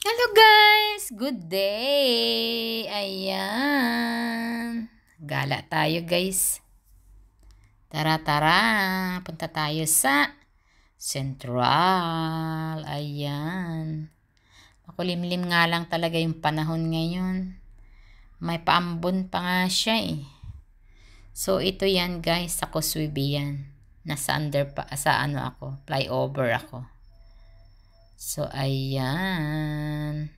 Hello guys! Good day! Ayan. Gala tayo guys. Tara. Punta tayo sa Central. Ayan. Makulimlim nga lang talaga yung panahon ngayon. May paambon pa nga siya eh. So ito yan guys, sa Kuswibi yan. Nasa flyover ako. So ayan.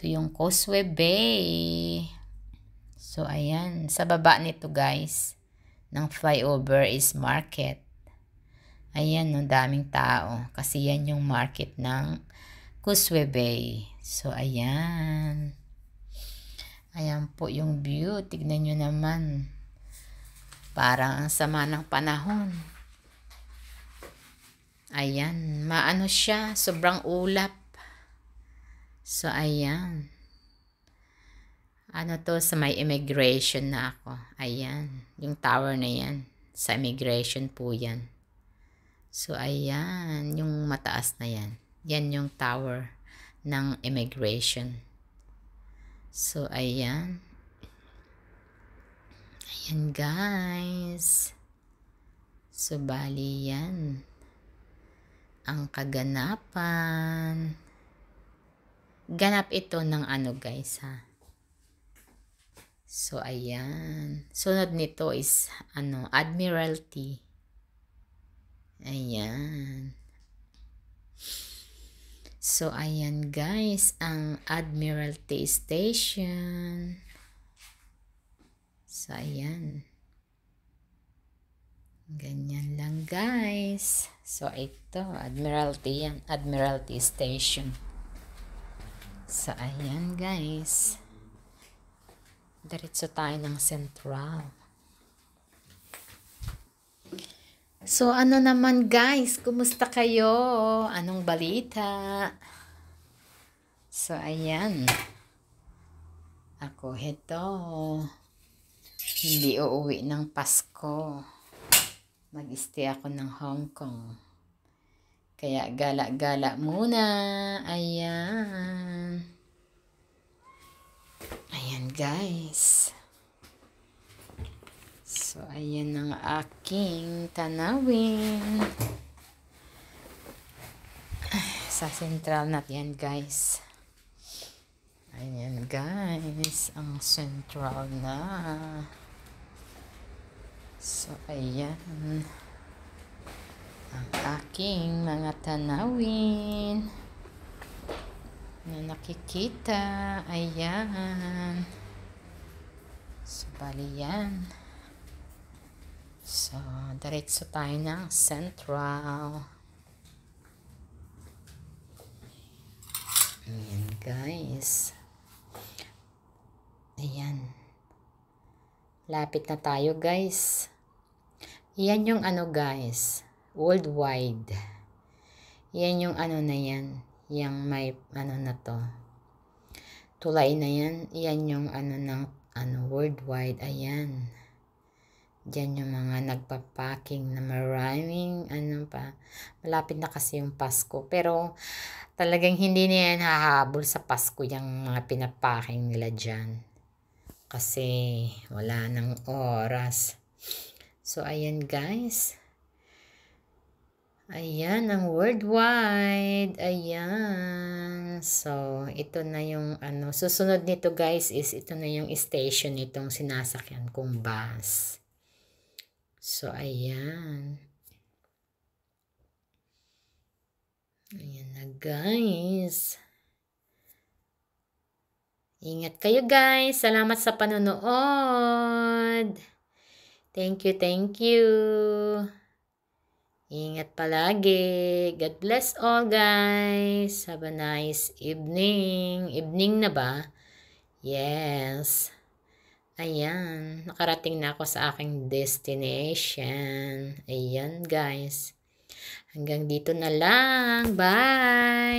Ito yung Causeway Bay. So, ayan. Sa baba nito, guys, ng flyover is market. Ayan, no, daming tao. Kasi yan yung market ng Causeway Bay. So, ayan. Ayan po yung view. Tignan nyo naman. Parang ang sama ng panahon. Ayan. Maano siya. Sobrang ulap. So, ayan. Ano to, sa may immigration na ako. Ayan. Yung tower na yan. Sa immigration po yan. So, ayan. Yung mataas na yan. Yan yung tower ng immigration. So, ayan. Ayan, guys. So, bali yan. Ang kaganapan. Ganap ito ng ano, guys, ha. So, ayan. Sunod nito is, Admiralty. Ayan. So, ayan guys, ang Admiralty Station. So, ayan. Ganyan lang guys. So, ito, Admiralty yan. Admiralty Station. So, ayan guys. Diretso tayo ng Central. So, ano naman guys? Kumusta kayo? Anong balita? So, ayan. Ako, heto. Hindi uuwi ng Pasko. Mag-stay ako ng Hong Kong. Kaya gala-gala muna. Ayan. Ayan guys. So, ayan ang aking tanawin. Sa Central na yan guys. Ayan guys. Ang Central na. So, ayan. Ang aking mga tanawin. Na nakikita. Ayan. So, bali yan. So, diretso tayo ng Central. Ayan, guys. Ayan. Lapit na tayo, guys. Yan yung guys. Worldwide. Yan yung na yan. Yang may na to. Tulay na yan. Yan yung ng worldwide. Ayan. Diyan yung mga nagpa-packing na maraming malapit na kasi yung Pasko. Pero talagang hindi na yan hahabol sa Pasko yung mga pinapacking nila dyan. Kasi wala nang oras. So, ayan guys. Ayan ang worldwide. Ayan. So, ito na yung susunod nito guys is ito na yung station nitong sinasakyan kong bus. So, ayan. Ayan na, guys. Ingat kayo, guys. Salamat sa panonood. Thank you. Ingat palagi. God bless all, guys. Have a nice evening. Evening na ba? Yes. Ayan, nakarating na ako sa aking destination. Ayan, guys. Hanggang dito na lang. Bye!